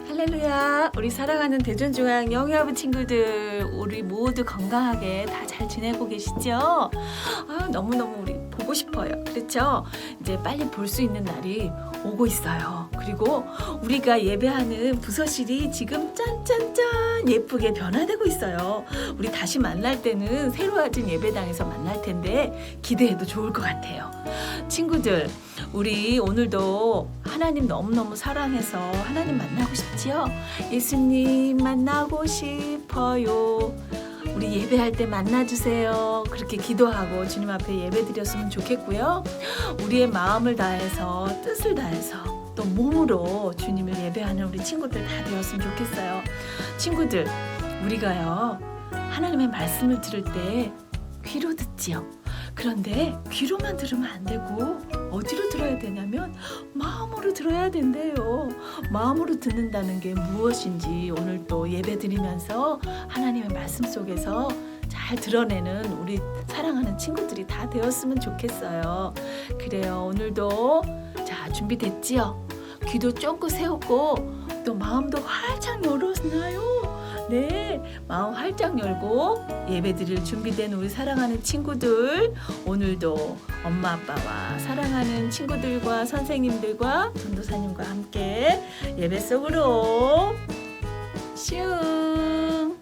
할렐루야. 우리 사랑하는 대전중앙 영유아부 친구들, 우리 모두 건강하게 다 잘 지내고 계시죠? 너무너무 우리 보고 싶어요. 그렇죠? 이제 빨리 볼 수 있는 날이 오고 있어요. 그리고 우리가 예배하는 부서실이 지금 짠짠짠 예쁘게 변화되고 있어요. 우리 다시 만날 때는 새로워진 예배당에서 만날 텐데 기대해도 좋을 것 같아요. 친구들, 우리 오늘도 하나님 너무너무 사랑해서 하나님 만나고 싶지요? 예수님 만나고 싶어요. 우리 예배할 때 만나주세요. 그렇게 기도하고 주님 앞에 예배 드렸으면 좋겠고요. 우리의 마음을 다해서, 뜻을 다해서, 또 몸으로 주님을 예배하는 우리 친구들 다 되었으면 좋겠어요. 친구들, 우리가요, 하나님의 말씀을 들을 때 귀로 듣지요. 그런데 귀로만 들으면 안 되고 어디로 들어야 되냐면 마음으로 들어야 된대요. 마음으로 듣는다는 게 무엇인지 오늘 또 예배 드리면서 하나님의 말씀 속에서 잘 드러내는 우리 사랑하는 친구들이 다 되었으면 좋겠어요. 그래요. 오늘도 자, 준비됐지요? 귀도 쫑긋 세웠고 또 마음도 활짝 열었나요? 네, 마음 활짝 열고 예배드릴 준비된 우리 사랑하는 친구들, 오늘도 엄마 아빠와 사랑하는 친구들과 선생님들과 전도사님과 함께 예배 속으로 슝.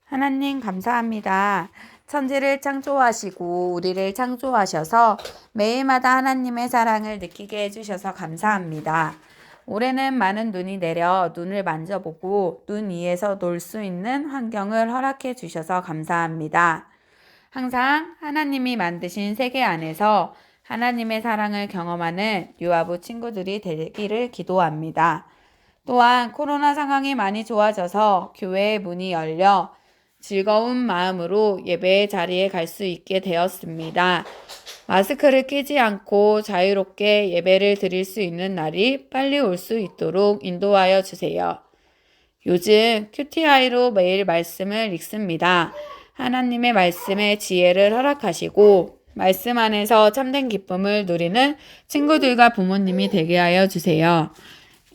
하나님 감사합니다. 천지를 창조하시고 우리를 창조하셔서 매일마다 하나님의 사랑을 느끼게 해주셔서 감사합니다. 올해는 많은 눈이 내려 눈을 만져보고 눈 위에서 놀 수 있는 환경을 허락해 주셔서 감사합니다. 항상 하나님이 만드신 세계 안에서 하나님의 사랑을 경험하는 유아부 친구들이 되기를 기도합니다. 또한 코로나 상황이 많이 좋아져서 교회의 문이 열려 즐거운 마음으로 예배의 자리에 갈 수 있게 되었습니다. 마스크를 끼지 않고 자유롭게 예배를 드릴 수 있는 날이 빨리 올 수 있도록 인도하여 주세요. 요즘 QTI로 매일 말씀을 읽습니다. 하나님의 말씀에 지혜를 허락하시고 말씀 안에서 참된 기쁨을 누리는 친구들과 부모님이 되게 하여 주세요.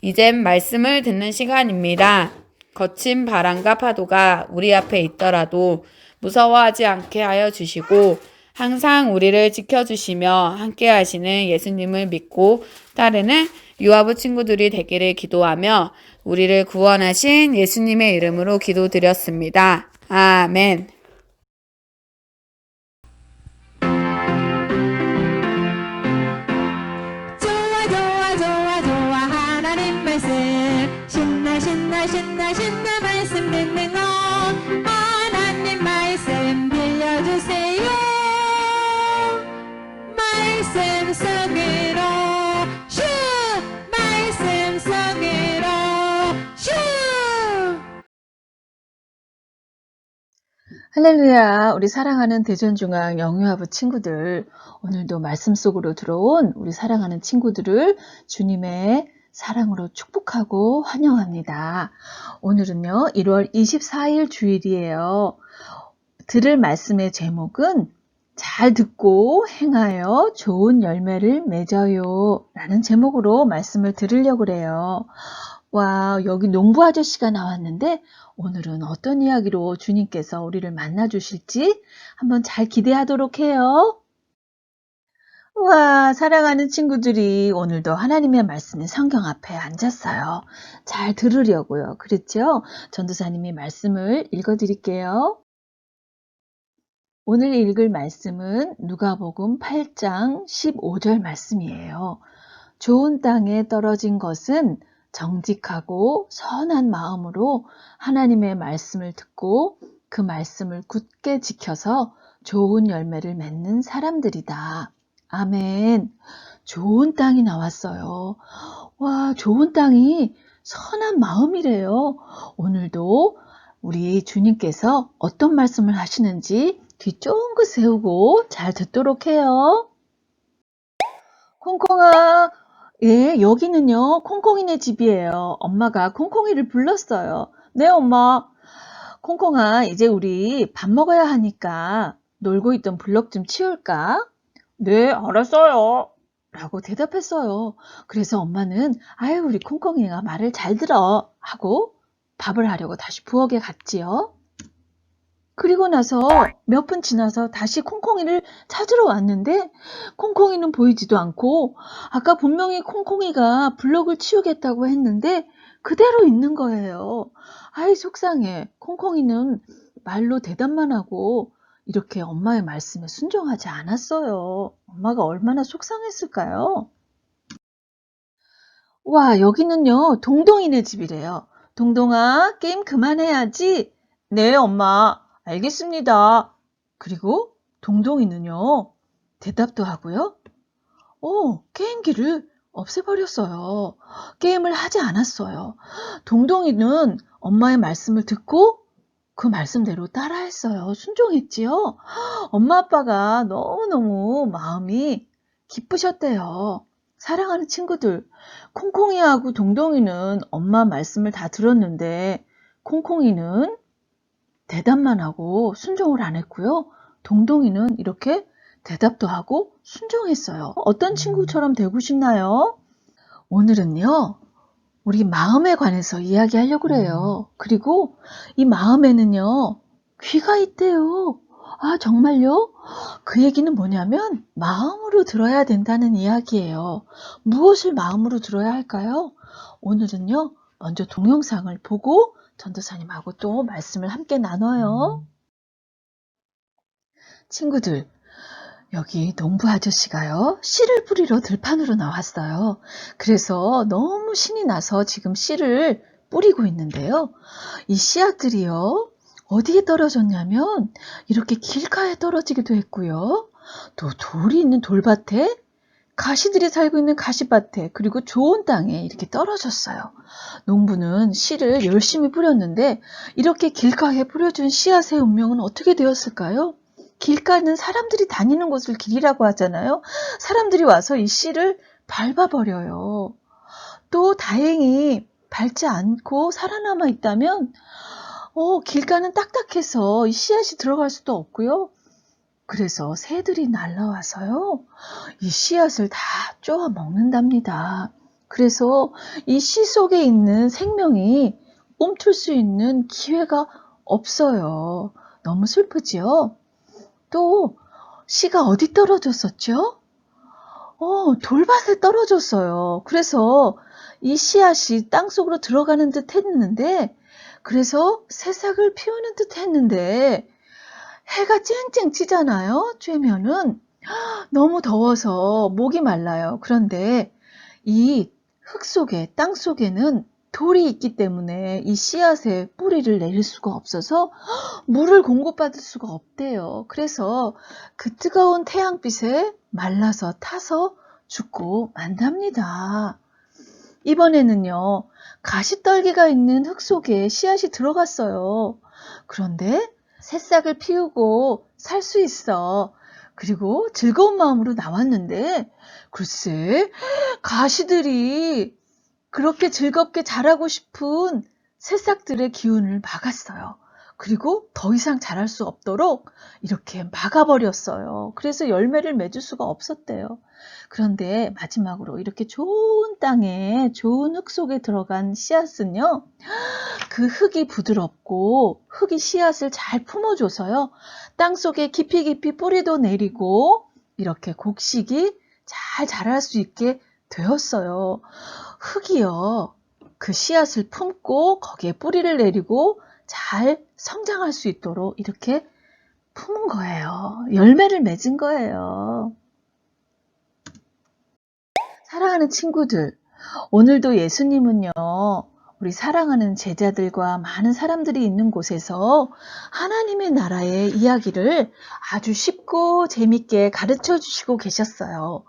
이젠 말씀을 듣는 시간입니다. 거친 바람과 파도가 우리 앞에 있더라도 무서워하지 않게 하여 주시고 항상 우리를 지켜주시며 함께 하시는 예수님을 믿고 따르는 유아부 친구들이 되기를 기도하며 우리를 구원하신 예수님의 이름으로 기도드렸습니다. 아멘. 좋아 좋아 좋아 좋아 하나님 말씀 신나 신나 신나 신나 말씀 듣는 거 하나님 말씀 빌려주세요 말씀 속으로 슈 말씀 속으로 슈 할렐루야, 우리 사랑하는 대전중앙 영유아부 친구들, 오늘도 말씀 속으로 들어온 우리 사랑하는 친구들을 주님의 사랑으로 축복하고 환영합니다. 오늘은요, 1월 24일 주일이에요. 들을 말씀의 제목은 잘 듣고 행하여 좋은 열매를 맺어요 라는 제목으로 말씀을 들으려고 그래요. 와, 여기 농부 아저씨가 나왔는데 오늘은 어떤 이야기로 주님께서 우리를 만나 주실지 한번 잘 기대하도록 해요. 와, 사랑하는 친구들이 오늘도 하나님의 말씀의 성경 앞에 앉았어요. 잘 들으려고요. 그렇죠? 전도사님이 말씀을 읽어드릴게요. 오늘 읽을 말씀은 누가복음 8장 15절 말씀이에요. 좋은 땅에 떨어진 것은 정직하고 선한 마음으로 하나님의 말씀을 듣고 그 말씀을 굳게 지켜서 좋은 열매를 맺는 사람들이다. 아멘. 좋은 땅이 나왔어요. 와, 좋은 땅이 선한 마음이래요. 오늘도 우리 주님께서 어떤 말씀을 하시는지 귀 쫑긋 세우고 잘 듣도록 해요. 콩콩아, 예, 여기는요, 콩콩이네 집이에요. 엄마가 콩콩이를 불렀어요. 네, 엄마. 콩콩아, 이제 우리 밥 먹어야 하니까 놀고 있던 블럭 좀 치울까? 네, 알았어요. 라고 대답했어요. 그래서 엄마는, 아유, 우리 콩콩이가 말을 잘 들어. 하고 밥을 하려고 다시 부엌에 갔지요. 그리고 나서 몇 분 지나서 다시 콩콩이를 찾으러 왔는데 콩콩이는 보이지도 않고 아까 분명히 콩콩이가 블럭을 치우겠다고 했는데 그대로 있는 거예요. 아이 속상해. 콩콩이는 말로 대답만 하고 이렇게 엄마의 말씀에 순종하지 않았어요. 엄마가 얼마나 속상했을까요? 와, 여기는요, 동동이네 집이래요. 동동아, 게임 그만해야지. 네, 엄마. 알겠습니다. 그리고 동동이는요, 대답도 하고요. 게임기를 없애버렸어요. 게임을 하지 않았어요. 동동이는 엄마의 말씀을 듣고 그 말씀대로 따라했어요. 순종했지요. 엄마 아빠가 너무너무 마음이 기쁘셨대요. 사랑하는 친구들, 콩콩이하고 동동이는 엄마 말씀을 다 들었는데 콩콩이는 대답만 하고 순종을 안 했고요. 동동이는 이렇게 대답도 하고 순종했어요. 어떤 친구처럼 되고 싶나요? 오늘은요, 우리 마음에 관해서 이야기하려고 그래요. 그리고 이 마음에는요, 귀가 있대요. 아, 정말요? 그 얘기는 뭐냐면 마음으로 들어야 된다는 이야기예요. 무엇을 마음으로 들어야 할까요? 오늘은요, 먼저 동영상을 보고 전도사님하고 또 말씀을 함께 나눠요. 친구들, 여기 농부 아저씨가요, 씨를 뿌리러 들판으로 나왔어요. 그래서 너무 신이 나서 지금 씨를 뿌리고 있는데요. 이 씨앗들이요, 어디에 떨어졌냐면 이렇게 길가에 떨어지기도 했고요. 또 돌이 있는 돌밭에, 가시들이 살고 있는 가시밭에, 그리고 좋은 땅에 이렇게 떨어졌어요. 농부는 씨를 열심히 뿌렸는데 이렇게 길가에 뿌려준 씨앗의 운명은 어떻게 되었을까요? 길가는 사람들이 다니는 곳을 길이라고 하잖아요. 사람들이 와서 이 씨를 밟아버려요. 또 다행히 밟지 않고 살아남아 있다면 길가는 딱딱해서 이 씨앗이 들어갈 수도 없고요. 그래서 새들이 날라와서요, 이 씨앗을 다 쪼아 먹는답니다. 그래서 이 씨 속에 있는 생명이 움틀 수 있는 기회가 없어요. 너무 슬프지요? 또 씨가 어디 떨어졌었죠? 돌밭에 떨어졌어요. 그래서 이 씨앗이 땅속으로 들어가는 듯 했는데, 그래서 새싹을 피우는 듯 했는데, 해가 쨍쨍 찌잖아요. 쬐면은 너무 더워서 목이 말라요. 그런데 이 흙 속에, 땅 속에는 돌이 있기 때문에 이 씨앗에 뿌리를 내릴 수가 없어서 물을 공급받을 수가 없대요. 그래서 그 뜨거운 태양빛에 말라서 타서 죽고 만답니다. 이번에는요, 가시떨기가 있는 흙 속에 씨앗이 들어갔어요. 그런데 새싹을 피우고 살 수 있어. 그리고 즐거운 마음으로 나왔는데, 글쎄, 가시들이 그렇게 즐겁게 자라고 싶은 새싹들의 기운을 막았어요. 그리고 더 이상 자랄 수 없도록 이렇게 막아버렸어요. 그래서 열매를 맺을 수가 없었대요. 그런데 마지막으로 이렇게 좋은 땅에, 좋은 흙 속에 들어간 씨앗은요, 그 흙이 부드럽고 흙이 씨앗을 잘 품어줘서요, 땅 속에 깊이 깊이 뿌리도 내리고 이렇게 곡식이 잘 자랄 수 있게 되었어요. 흙이요, 그 씨앗을 품고 거기에 뿌리를 내리고 잘 성장할 수 있도록 이렇게 품은 거예요. 열매를 맺은 거예요. 사랑하는 친구들, 오늘도 예수님은요, 우리 사랑하는 제자들과 많은 사람들이 있는 곳에서 하나님의 나라의 이야기를 아주 쉽고 재밌게 가르쳐 주시고 계셨어요.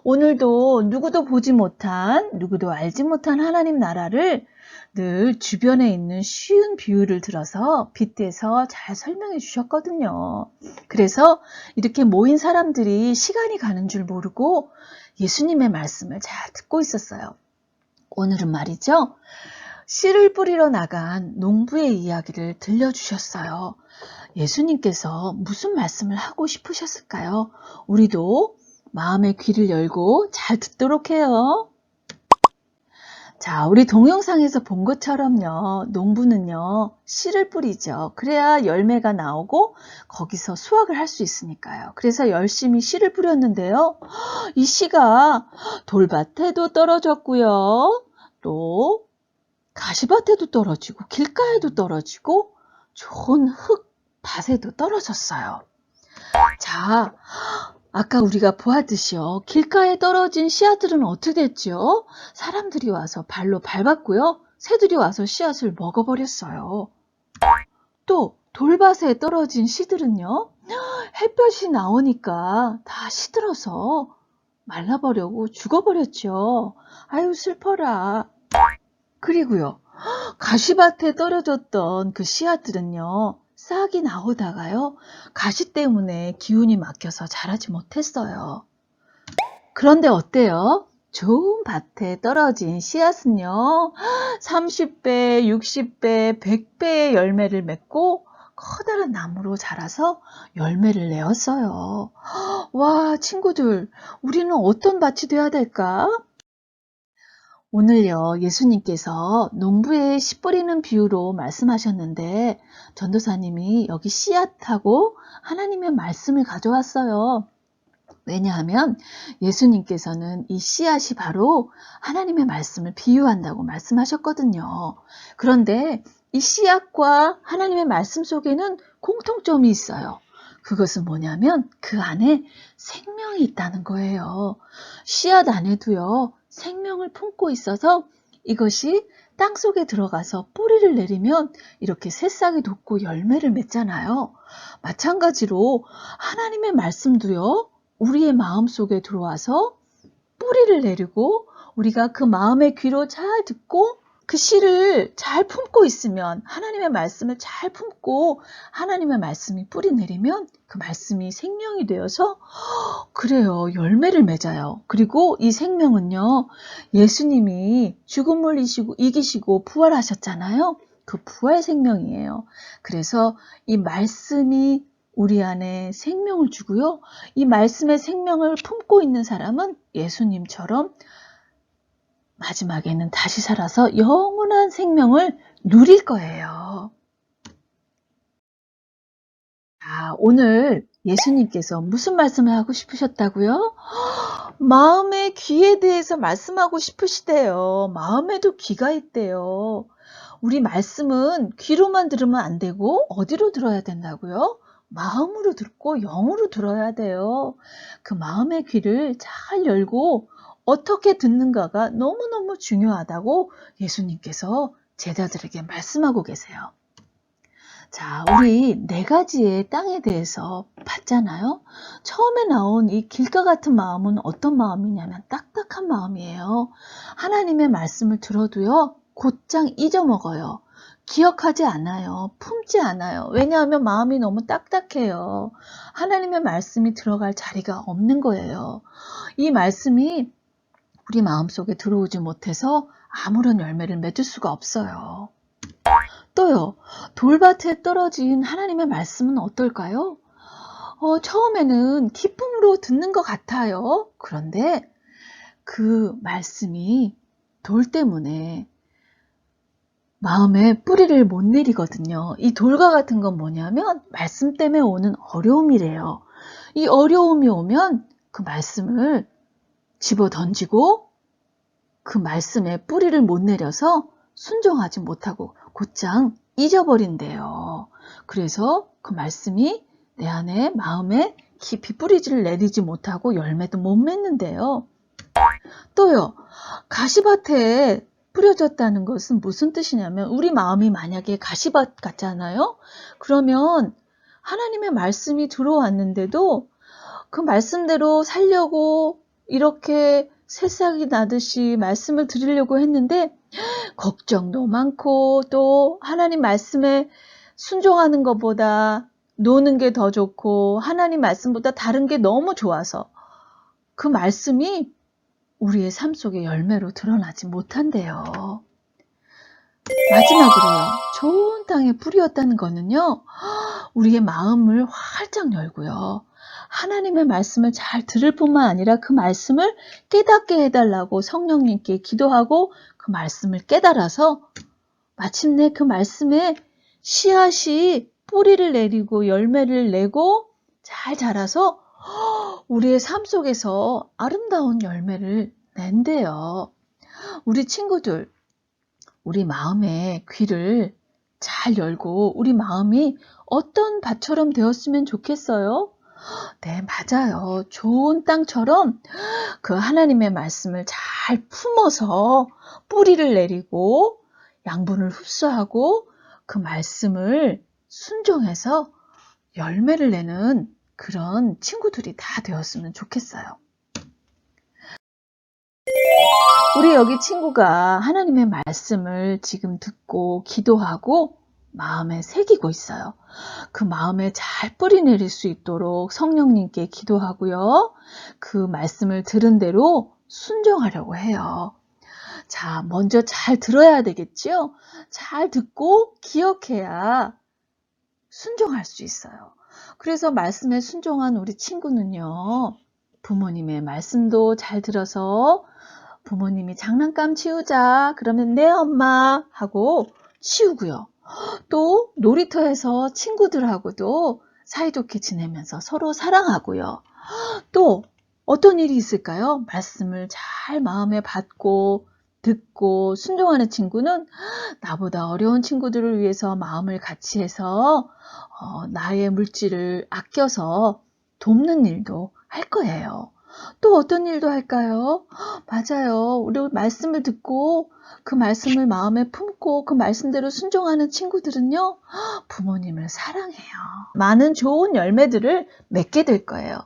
오늘도 누구도 보지 못한, 누구도 알지 못한 하나님 나라를 늘 주변에 있는 쉬운 비유를 들어서 빗대서 잘 설명해 주셨거든요. 그래서 이렇게 모인 사람들이 시간이 가는 줄 모르고 예수님의 말씀을 잘 듣고 있었어요. 오늘은 말이죠, 씨를 뿌리러 나간 농부의 이야기를 들려주셨어요. 예수님께서 무슨 말씀을 하고 싶으셨을까요? 우리도 마음의 귀를 열고 잘 듣도록 해요. 자, 우리 동영상에서 본 것처럼요, 농부는요, 씨를 뿌리죠. 그래야 열매가 나오고 거기서 수확을 할 수 있으니까요. 그래서 열심히 씨를 뿌렸는데요, 이 씨가 돌밭에도 떨어졌고요, 또 가시밭에도 떨어지고 길가에도 떨어지고 좋은 흙밭에도 떨어졌어요. 자, 아까 우리가 보았듯이요, 길가에 떨어진 씨앗들은 어떻게 됐죠? 사람들이 와서 발로 밟았고요, 새들이 와서 씨앗을 먹어버렸어요. 또 돌밭에 떨어진 씨들은요, 햇볕이 나오니까 다 시들어서 말라버리고 죽어버렸죠. 아유, 슬퍼라. 그리고요, 가시밭에 떨어졌던 그 씨앗들은요, 싹이 나오다가요, 가시 때문에 기운이 막혀서 자라지 못했어요. 그런데 어때요? 좋은 밭에 떨어진 씨앗은요, 30배, 60배, 100배의 열매를 맺고 커다란 나무로 자라서 열매를 내었어요. 와, 친구들, 우리는 어떤 밭이 돼야 될까? 오늘요, 예수님께서 농부의 씨 뿌리는 비유로 말씀하셨는데, 전도사님이 여기 씨앗하고 하나님의 말씀을 가져왔어요. 왜냐하면 예수님께서는 이 씨앗이 바로 하나님의 말씀을 비유한다고 말씀하셨거든요. 그런데 이 씨앗과 하나님의 말씀 속에는 공통점이 있어요. 그것은 뭐냐면 그 안에 생명이 있다는 거예요. 씨앗 안에도요, 생명을 품고 있어서 이것이 땅속에 들어가서 뿌리를 내리면 이렇게 새싹이 돋고 열매를 맺잖아요. 마찬가지로 하나님의 말씀도요, 우리의 마음속에 들어와서 뿌리를 내리고 우리가 그 마음의 귀로 잘 듣고 그 씨를 잘 품고 있으면, 하나님의 말씀을 잘 품고 하나님의 말씀이 뿌리 내리면 그 말씀이 생명이 되어서 그래요, 열매를 맺어요. 그리고 이 생명은요, 예수님이 죽음을 이기시고 부활하셨잖아요. 그 부활 생명이에요. 그래서 이 말씀이 우리 안에 생명을 주고요. 이 말씀의 생명을 품고 있는 사람은 예수님처럼 마지막에는 다시 살아서 영원한 생명을 누릴 거예요. 오늘 예수님께서 무슨 말씀을 하고 싶으셨다고요? 마음의 귀에 대해서 말씀하고 싶으시대요. 마음에도 귀가 있대요. 우리 말씀은 귀로만 들으면 안 되고 어디로 들어야 된다고요? 마음으로 듣고 영으로 들어야 돼요. 그 마음의 귀를 잘 열고 어떻게 듣는가가 너무너무 중요하다고 예수님께서 제자들에게 말씀하고 계세요. 자, 우리 4가지의 땅에 대해서 봤잖아요. 처음에 나온 이 길가 같은 마음은 어떤 마음이냐면 딱딱한 마음이에요. 하나님의 말씀을 들어도요, 곧장 잊어먹어요. 기억하지 않아요. 품지 않아요. 왜냐하면 마음이 너무 딱딱해요. 하나님의 말씀이 들어갈 자리가 없는 거예요. 이 말씀이 우리 마음속에 들어오지 못해서 아무런 열매를 맺을 수가 없어요. 또요, 돌밭에 떨어진 하나님의 말씀은 어떨까요? 처음에는 기쁨으로 듣는 것 같아요. 그런데 그 말씀이 돌 때문에 마음에 뿌리를 못 내리거든요. 이 돌과 같은 건 뭐냐면 말씀 때문에 오는 어려움이래요. 이 어려움이 오면 그 말씀을 집어 던지고 그 말씀에 뿌리를 못 내려서 순종하지 못하고 곧장 잊어버린대요. 그래서 그 말씀이 내 안에 마음에 깊이 뿌리를 내리지 못하고 열매도 못 맺는데요. 또요, 가시밭에 뿌려졌다는 것은 무슨 뜻이냐면 우리 마음이 만약에 가시밭 같잖아요. 그러면 하나님의 말씀이 들어왔는데도 그 말씀대로 살려고 이렇게 새싹이 나듯이 말씀을 드리려고 했는데 걱정도 많고 또 하나님 말씀에 순종하는 것보다 노는 게 더 좋고 하나님 말씀보다 다른 게 너무 좋아서 그 말씀이 우리의 삶 속에 열매로 드러나지 못한대요. 마지막으로요, 좋은 땅에 뿌리였다는 거는요, 우리의 마음을 활짝 열고요, 하나님의 말씀을 잘 들을 뿐만 아니라 그 말씀을 깨닫게 해달라고 성령님께 기도하고 그 말씀을 깨달아서 마침내 그 말씀에 씨앗이 뿌리를 내리고 열매를 내고 잘 자라서 우리의 삶 속에서 아름다운 열매를 낸대요. 우리 친구들, 우리 마음의 귀를 잘 열고 우리 마음이 어떤 밭처럼 되었으면 좋겠어요? 네, 맞아요. 좋은 땅처럼 그 하나님의 말씀을 잘 품어서 뿌리를 내리고 양분을 흡수하고 그 말씀을 순종해서 열매를 내는 그런 친구들이 다 되었으면 좋겠어요. 우리 여기 친구가 하나님의 말씀을 지금 듣고 기도하고 마음에 새기고 있어요. 그 마음에 잘 뿌리 내릴 수 있도록 성령님께 기도하고요. 그 말씀을 들은 대로 순종하려고 해요. 자, 먼저 잘 들어야 되겠죠? 잘 듣고 기억해야 순종할 수 있어요. 그래서 말씀에 순종한 우리 친구는요, 부모님의 말씀도 잘 들어서 부모님이 장난감 치우자 그러면 네 엄마 하고 치우고요. 또 놀이터에서 친구들하고도 사이좋게 지내면서 서로 사랑하고요. 또 어떤 일이 있을까요? 말씀을 잘 마음에 받고 듣고 순종하는 친구는 나보다 어려운 친구들을 위해서 마음을 같이 해서 나의 물질을 아껴서 돕는 일도 할 거예요. 또 어떤 일도 할까요? 맞아요. 우리 말씀을 듣고 그 말씀을 마음에 품고 그 말씀대로 순종하는 친구들은요, 부모님을 사랑해요. 많은 좋은 열매들을 맺게 될 거예요.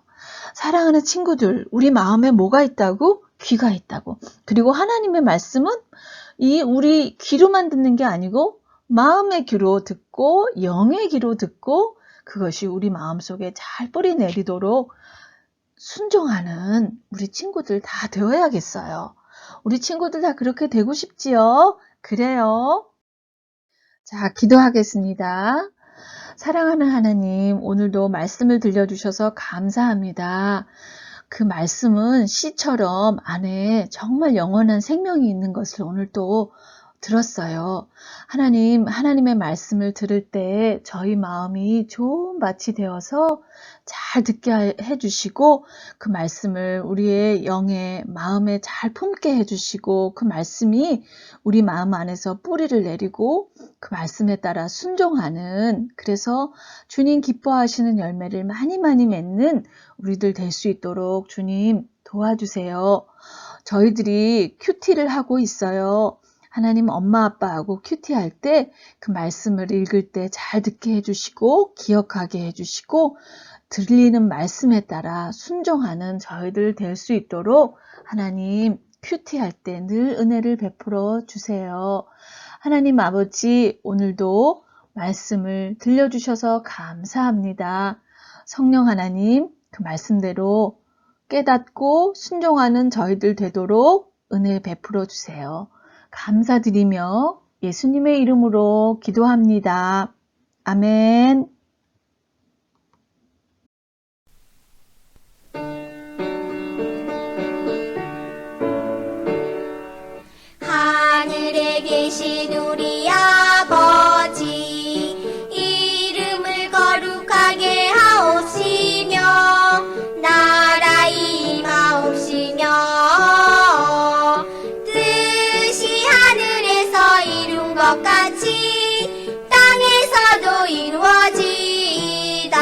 사랑하는 친구들, 우리 마음에 뭐가 있다고? 귀가 있다고. 그리고 하나님의 말씀은 우리 귀로만 듣는 게 아니고 마음의 귀로 듣고 영의 귀로 듣고 그것이 우리 마음속에 잘 뿌리 내리도록 순종하는 우리 친구들 다 되어야겠어요. 우리 친구들 다 그렇게 되고 싶지요? 그래요. 자, 기도하겠습니다. 사랑하는 하나님, 오늘도 말씀을 들려주셔서 감사합니다. 그 말씀은 씨처럼 안에 정말 영원한 생명이 있는 것을 오늘 또 들었어요. 하나님의 말씀을 들을 때 저희 마음이 좋은 밭이 되어서 잘 듣게 해주시고 그 말씀을 우리의 영의 마음에 잘 품게 해주시고 그 말씀이 우리 마음 안에서 뿌리를 내리고 그 말씀에 따라 순종하는 그래서 주님 기뻐하시는 열매를 많이 맺는 우리들 될 수 있도록 주님 도와주세요. 저희들이 큐티를 하고 있어요. 하나님 엄마 아빠하고 큐티할 때 그 말씀을 읽을 때 잘 듣게 해주시고 기억하게 해주시고 들리는 말씀에 따라 순종하는 저희들 될 수 있도록 하나님 큐티할 때 늘 은혜를 베풀어 주세요. 하나님 아버지 오늘도 말씀을 들려주셔서 감사합니다. 성령 하나님 그 말씀대로 깨닫고 순종하는 저희들 되도록 은혜 베풀어 주세요. 감사드리며 예수님의 이름으로 기도합니다. 아멘. 하늘에 계신 우리 아버지 이름을 거룩하게 하옵시며 나라 임하옵시며 뜻이 하늘에서 이룬 것 같이 땅에서도 이루어지이다.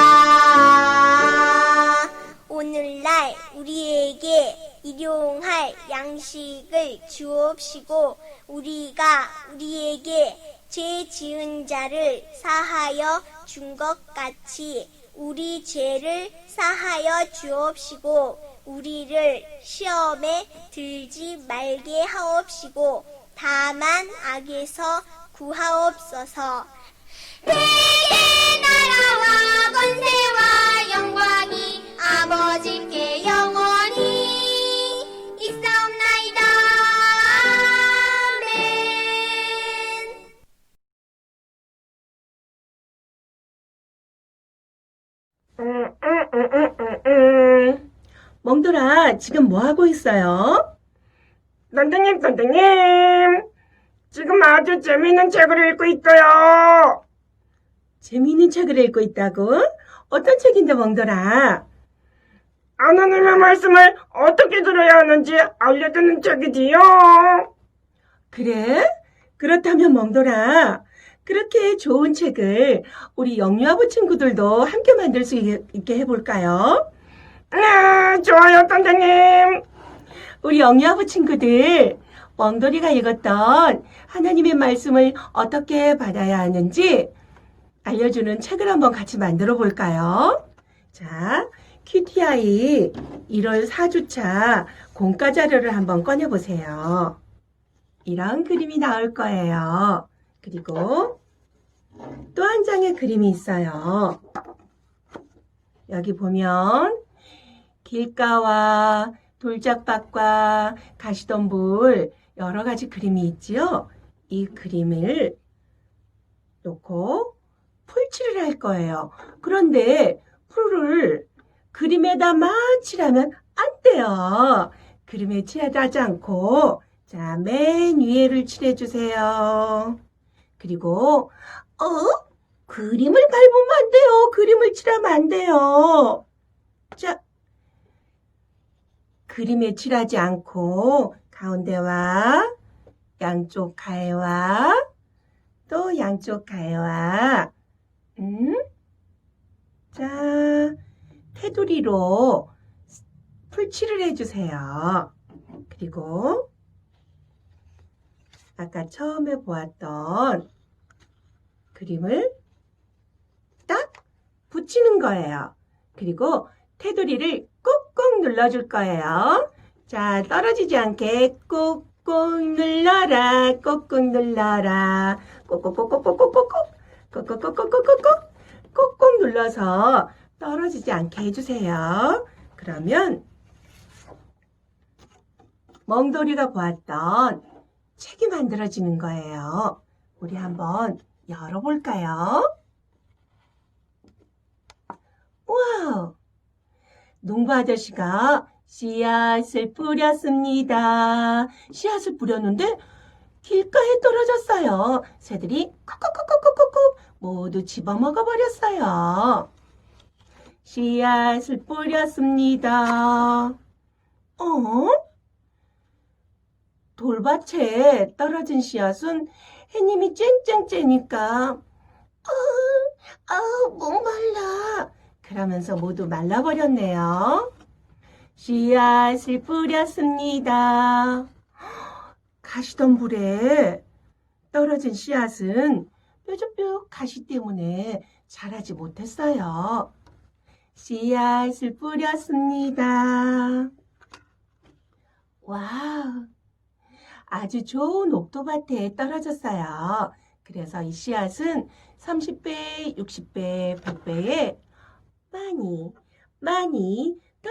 오늘날 우리에게 일용할 양식을 주옵시고 우리가 우리에게 죄 지은 자를 사하여 준 것 같이 우리 죄를 사하여 주옵시고 우리를 시험에 들지 말게 하옵시고 다만 악에서 구하옵소서. 내게 나라와 권세와 영광이 아버지께 영원히 있사옵나이다. 아멘. 멍돌아, 지금 뭐 하고 있어요? 선생님, 지금 아주 재미있는 책을 읽고 있어요. 재미있는 책을 읽고 있다고? 어떤 책인데, 멍돌아? 하나님의 말씀을 어떻게 들어야 하는지 알려주는 책이지요. 그래? 그렇다면 멍돌아, 그렇게 좋은 책을 우리 영유아부 친구들도 함께 만들 수 있게 해볼까요? 네, 좋아요, 선생님. 우리 영유아부 친구들, 멍돌이가 읽었던 하나님의 말씀을 어떻게 받아야 하는지 알려주는 책을 한번 같이 만들어 볼까요? 자, QTI 1월 4주차 공과 자료를 한번 꺼내보세요. 이런 그림이 나올 거예요. 그리고 또 한 장의 그림이 있어요. 여기 보면 길가와 돌짝밭과 가시덤불 여러 가지 그림이 있지요. 이 그림을 놓고 풀칠을 할 거예요. 그런데 풀을 그림에다만 칠하면 안 돼요. 그림에 칠하지 않고 자, 맨 위에를 칠해주세요. 그리고 그림을 밟으면 안 돼요. 그림을 칠하면 안 돼요. 자, 그림에 칠하지 않고 가운데와 양쪽 가해와 또 양쪽 가해와 자, 테두리로 풀칠을 해주세요. 그리고 아까 처음에 보았던 그림을 딱 붙이는 거예요. 그리고 테두리를 꾹꾹 눌러줄 거예요. 자, 떨어지지 않게 꾹꾹 눌러라, 꾹꾹 눌러라, 꾹꾹꾹꾹꾹꾹꾹, 꾹꾹꾹꾹꾹꾹, 꾹꾹 눌러서 떨어지지 않게 해주세요. 그러면 멍돌이가 보았던 책이 만들어지는 거예요. 우리 한번 열어볼까요? 와우! 농부 아저씨가 씨앗을 뿌렸습니다. 씨앗을 뿌렸는데 길가에 떨어졌어요. 새들이 콕콕콕콕콕콕 모두 집어먹어 버렸어요. 씨앗을 뿌렸습니다. 돌밭에 떨어진 씨앗은 해님이 쨍쨍 째니까 목말라 그러면서 모두 말라버렸네요. 씨앗을 뿌렸습니다. 가시덤불에 떨어진 씨앗은 뾰족뾰족 가시 때문에 자라지 못했어요. 씨앗을 뿌렸습니다. 와우! 아주 좋은 옥토밭에 떨어졌어요. 그래서 이 씨앗은 30배, 60배, 100배에 더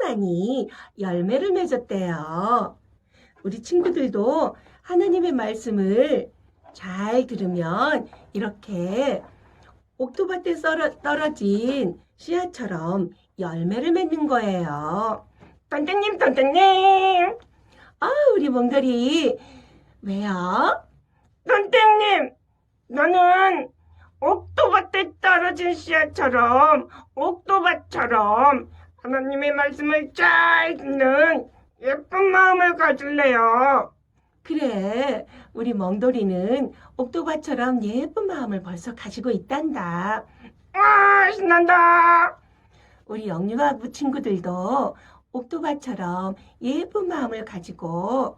많이 열매를 맺었대요. 우리 친구들도 하나님의 말씀을 잘 들으면 이렇게 옥토밭에 떨어진 씨앗처럼 열매를 맺는 거예요. 선생님, 선생님, 우리 멍돌이 왜요? 선생님, 나는 옥토밭에 떨어진 씨앗처럼, 옥토밭처럼 하나님의 말씀을 잘 듣는 예쁜 마음을 가질래요. 그래, 우리 멍돌이는 옥토밭처럼 예쁜 마음을 벌써 가지고 있단다. 와, 신난다. 우리 영유아부 친구들도 옥토밭처럼 예쁜 마음을 가지고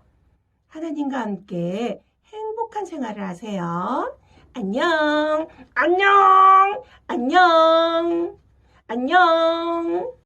하나님과 함께 행복한 생활을 하세요. 안녕, 안녕. 안녕, 안녕.